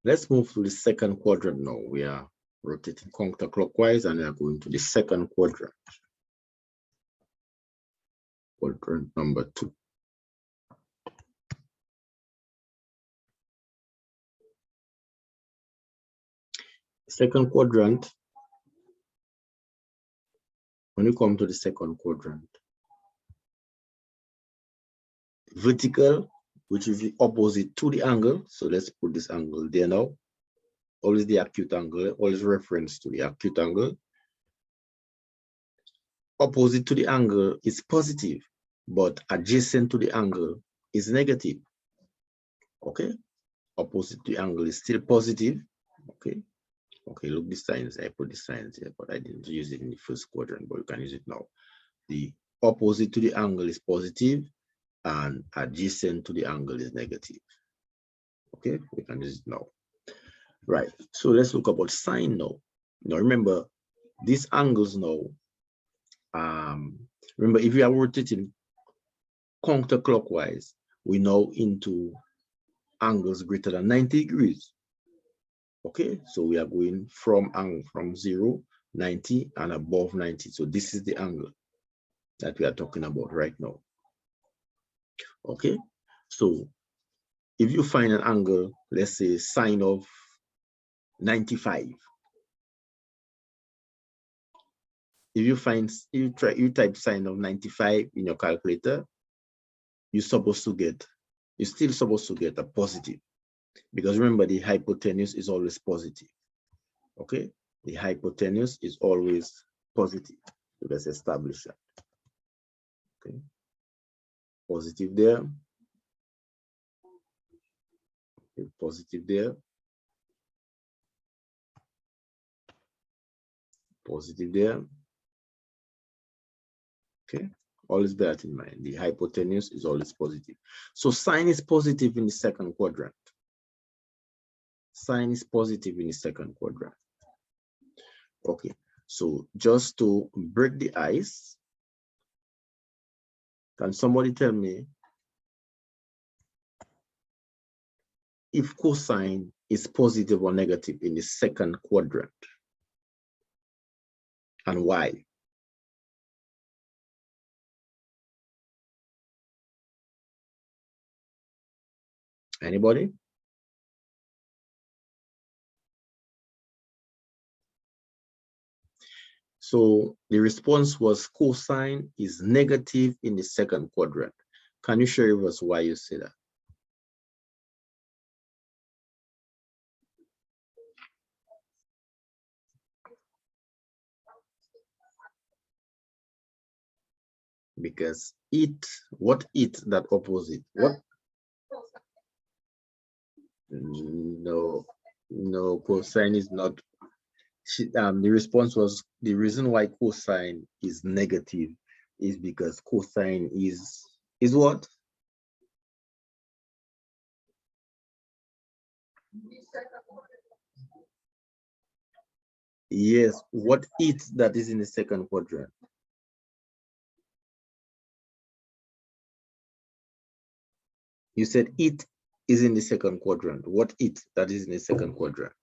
Let's move to the second quadrant now. We are rotating counterclockwise and we are going to the second quadrant. Quadrant number 2. Second quadrant, when you come to the second quadrant, vertical, which is the opposite to the angle. So let's put this angle there now. Always the acute angle, always reference to the acute angle. Opposite to the angle is positive, but adjacent to the angle is negative. Okay, opposite to the angle is still positive. Okay, look, the signs, I put the signs here, but I didn't use it in the first quadrant, but you can use it now. The opposite to the angle is positive and adjacent to the angle is negative. Okay, we can use it now. Right, so let's look about sine now. Now remember, these angles now, remember if we are rotating counterclockwise, we now into angles greater than 90 degrees. Okay, so we are going from 0, 90 and above 90. So this is the angle that we are talking about right now. Okay, so if you find an angle, let's say sine of 95. If you type sine of 95 in your calculator, you're still supposed to get a positive, because remember the hypotenuse is always positive. Okay, the hypotenuse is always positive. So let's establish that. Okay, positive there. Okay, positive there. Positive there. Okay, always bear that in mind. The hypotenuse is always positive. So sine is positive in the second quadrant. Sine is positive in the second quadrant. Okay, so just to break the ice, can somebody tell me if cosine is positive or negative in the second quadrant, and why? Anybody? So the response was cosine is negative in the second quadrant. Can you share with us why you say that? Because what that opposite? What? No, cosine is not. The response was, the reason why cosine is negative is because cosine is what? Yes, what that is in the second quadrant? You said it is in the second quadrant. What that is in the second quadrant?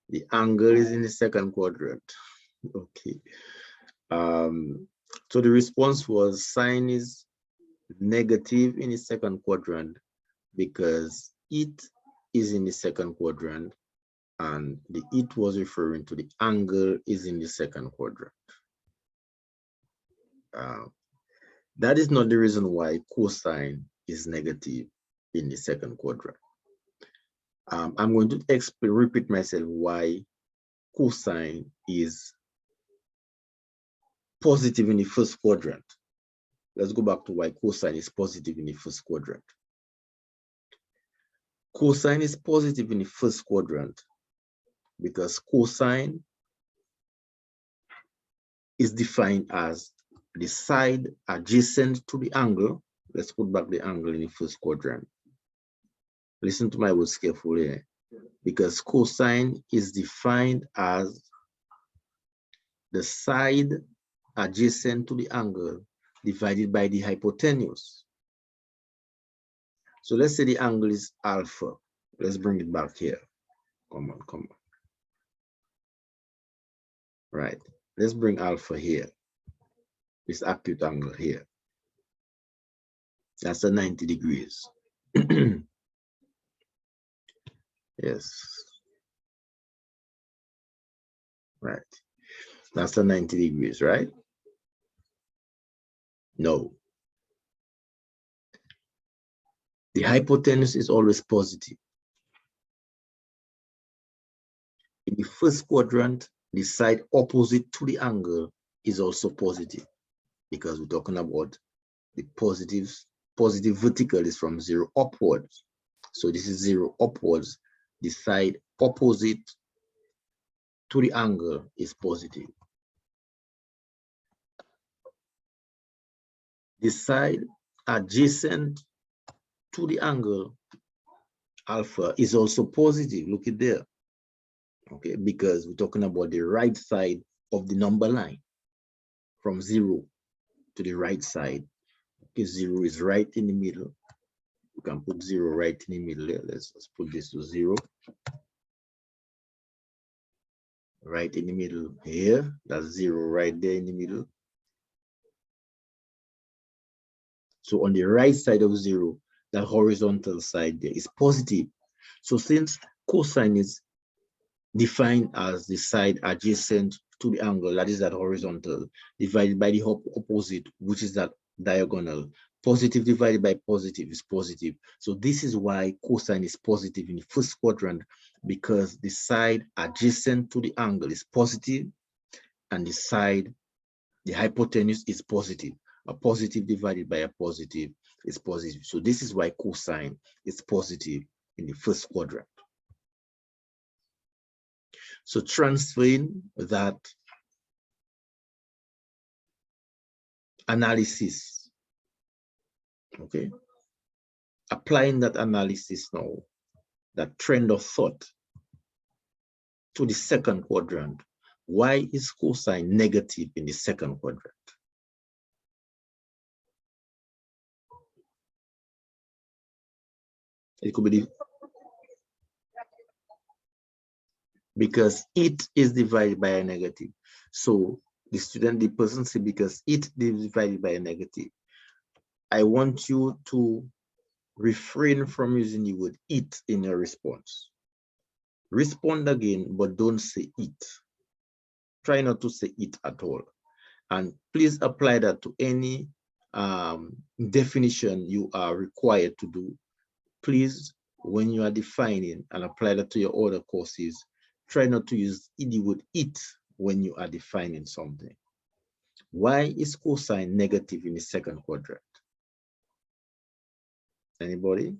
The angle is in the second quadrant. Okay. So the response was sine is negative in the second quadrant because it is in the second quadrant, and the it was referring to the angle is in the second quadrant. That is not the reason why cosine is negative in the second quadrant. I'm going to repeat myself why cosine is positive in the first quadrant. Let's go back to why cosine is positive in the first quadrant. Cosine is positive in the first quadrant because cosine is defined as the side adjacent to the angle. Let's put back the angle in the first quadrant. Listen to my words carefully, because cosine is defined as the side adjacent to the angle divided by the hypotenuse. So let's say the angle is alpha. Let's bring it back here. Come on, come on. Right. Let's bring alpha here. This acute angle here. That's a 90 degrees. Yes. Right. That's a 90 degrees, right? No. The hypotenuse is always positive. In the first quadrant, the side opposite to the angle is also positive because we're talking about the positives. Positive vertical is from 0 upwards. So this is 0 upwards. The side opposite to the angle is positive. The side adjacent to the angle alpha is also positive. Look at there. Okay, because we're talking about the right side of the number line from 0 to the right side. Okay, 0 is right in the middle. You can put 0 right in the middle there. Let's put this to 0. Right in the middle here. That's 0 right there in the middle. So on the right side of 0, that horizontal side there is positive. So since cosine is defined as the side adjacent to the angle, that is that horizontal, divided by the opposite, which is that diagonal. Positive divided by positive is positive. So this is why cosine is positive in the first quadrant, because the side adjacent to the angle is positive, and the side, the hypotenuse, is positive. A positive divided by a positive is positive. So this is why cosine is positive in the first quadrant. So transferring that analysis, okay, applying that analysis now, that trend of thought, to the second quadrant. Why is cosine negative in the second quadrant? It could be because it is divided by a negative. So the person say because it is divided by a negative. I want you to refrain from using the word it in your response. Respond again, but don't say it. Try not to say it at all. And please apply that to any definition you are required to do. Please, when you are defining, and apply that to your other courses, try not to use the word it when you are defining something. Why is cosine negative in the second quadrant? Anybody?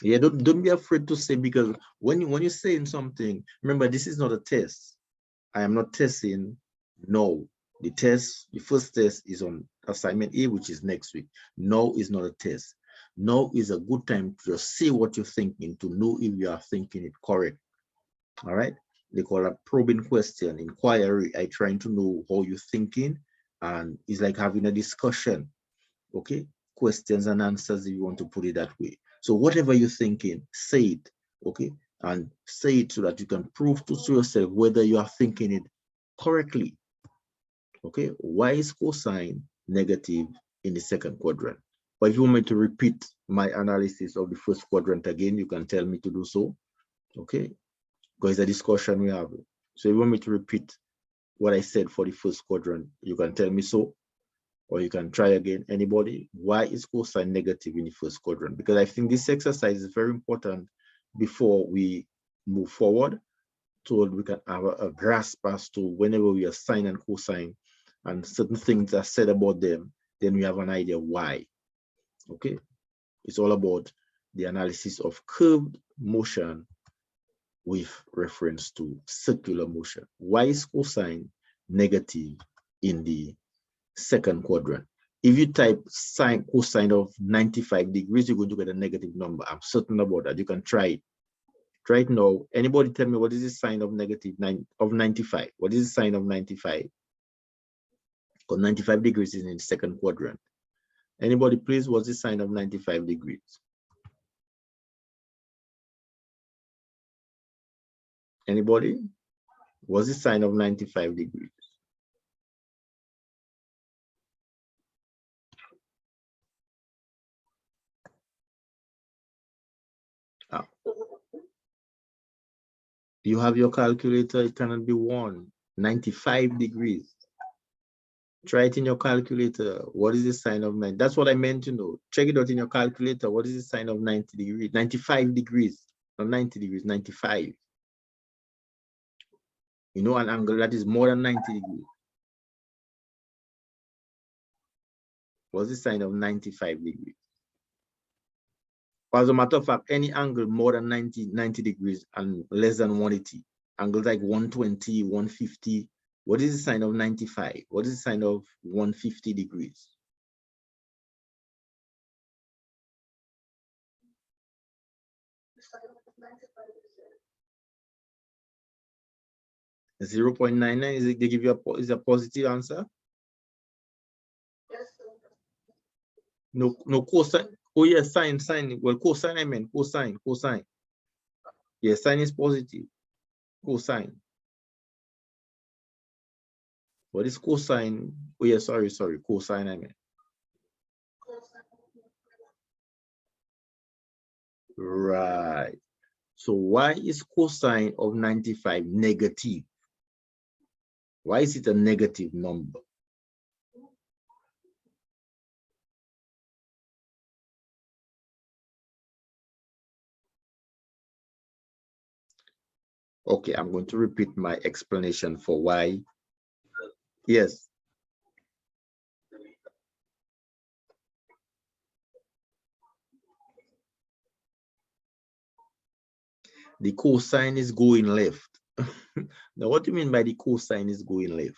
Yeah, don't be afraid to say, because when you're saying something, remember, this is not a test. I am not testing. No, the first test is on assignment A, which is next week. No is not a test. No is a good time to just say what you're thinking, to know if you are thinking it correct. All right. They call it probing question, inquiry. I trying to know how you're thinking, and it's like having a discussion. Okay, questions and answers, if you want to put it that way. So whatever you're thinking, say it. Okay, and say it so that you can prove to yourself whether you are thinking it correctly. Okay, why is cosine negative in the second quadrant? But if you want me to repeat my analysis of the first quadrant again, you can tell me to do so. Okay, because it's a discussion we have. So if you want me to repeat what I said for the first quadrant, you can tell me so, or you can try again. Anybody? Why is cosine negative in the first quadrant? Because I think this exercise is very important before we move forward, so we can have a grasp as to whenever we assign and cosine and certain things are said about them, then we have an idea why. Okay, it's all about the analysis of curved motion with reference to circular motion. Why is cosine negative in the second quadrant? If you type cosine of 95 degrees, you're going to get a negative number. I'm certain about that. You can try it. Try it now. Anybody tell me what is the sign of 95? What is the sign of 95? because 95 degrees is in the second quadrant. Anybody, please, what's the sign of 95 degrees? Anybody? What's the sign of 95 degrees? Ah. You have your calculator, it cannot be 95 degrees. Try it in your calculator. What is the sign of 90? That's what I meant to know. Check it out in your calculator. What is the sign of 90 degrees? 95 degrees, not 90 degrees, 95. You know an angle that is more than 90 degrees. What's the sign of 95 degrees? As a matter of fact, any angle more than 90 degrees and less than 180, angles like 120, 150, what is the sign of 95? What is the sign of 150 degrees? 0.99, is it, they give you is a positive answer? No, cosine. Oh yes, sine. Well, cosine, I meant cosine. Yes, sine is positive. Cosine. What is cosine? Oh yeah, sorry, cosine, I meant. Right. So why is cosine of 95 negative? Why is it a negative number? Okay, I'm going to repeat my explanation for why. Yes. The cosine is going left. Now, what do you mean by the cosine is going left?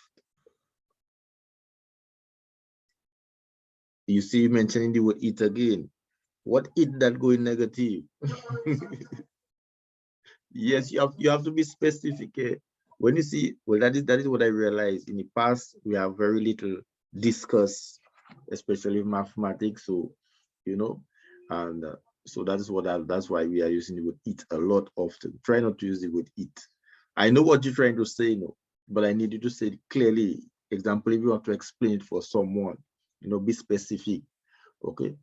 You see, mentioning the word it again. What it that going negative? Yes, you have to be specific. When you see, well, that is what I realized. In the past, we have very little discuss, especially mathematics. So, you know, and so that is that's why we are using the word it a lot often. Try not to use the word it. I know what you're trying to say, no, but I need you to say it clearly. Example, if you want to explain it for someone, be specific. Okay.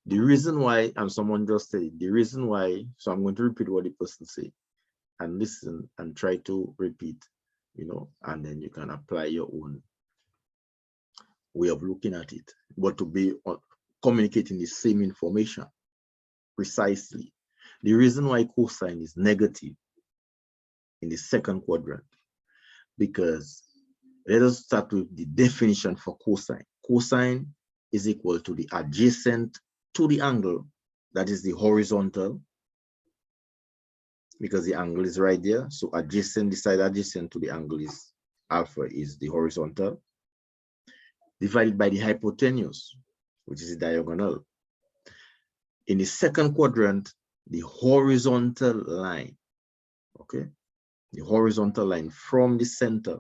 The reason why, and someone just said, the reason why, so I'm going to repeat what the person said and listen and try to repeat, and then you can apply your own way of looking at it, but to be communicating the same information precisely. The reason why cosine is negative in the second quadrant, because let us start with the definition for cosine. Cosine is equal to the adjacent to the angle, that is the horizontal, because the angle is right there. So adjacent, the side adjacent to the angle is alpha, is the horizontal, divided by the hypotenuse, which is the diagonal. In the second quadrant, the horizontal line, okay? The horizontal line from the center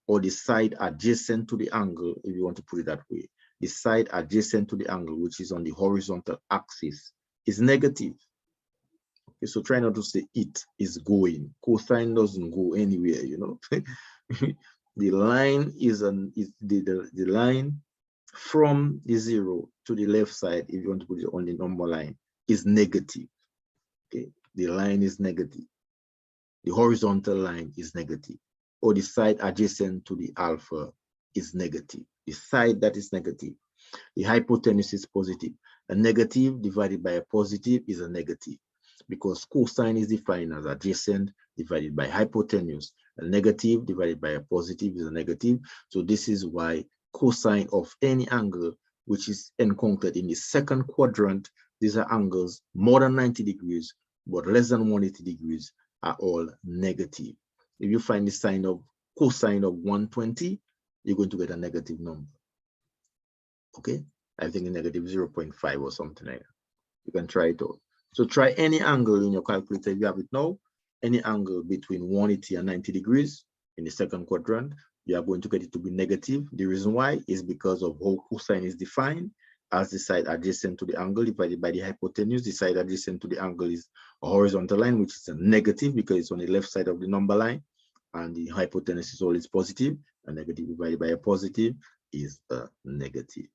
or the side adjacent to the angle, if you want to put it that way, the side adjacent to the angle, which is on the horizontal axis, is negative. Okay, so try not to say it is going. Cosine doesn't go anywhere, The line is the line from the 0 to the left side, if you want to put it on the number line, is negative. Okay, the line is negative. The horizontal line is negative, or the side adjacent to the alpha is negative. The side that is negative, the hypotenuse is positive. A negative divided by a positive is a negative, because cosine is defined as adjacent divided by hypotenuse. A negative divided by a positive is a negative. So this is why cosine of any angle which is encountered in the second quadrant, these are angles more than 90 degrees, but less than 180 degrees, are all negative. If you find the sign of cosine of 120, you're going to get a negative number. Okay, I think a negative 0.5 or something like that. You can try it out. So try any angle in your calculator. If you have it now, any angle between 180 and 90 degrees in the second quadrant, you are going to get it to be negative. The reason why is because of how cosine is defined as the side adjacent to the angle divided by the hypotenuse. The side adjacent to the angle is a horizontal line, which is a negative because it's on the left side of the number line, and the hypotenuse is always positive. A negative divided by a positive is a negative.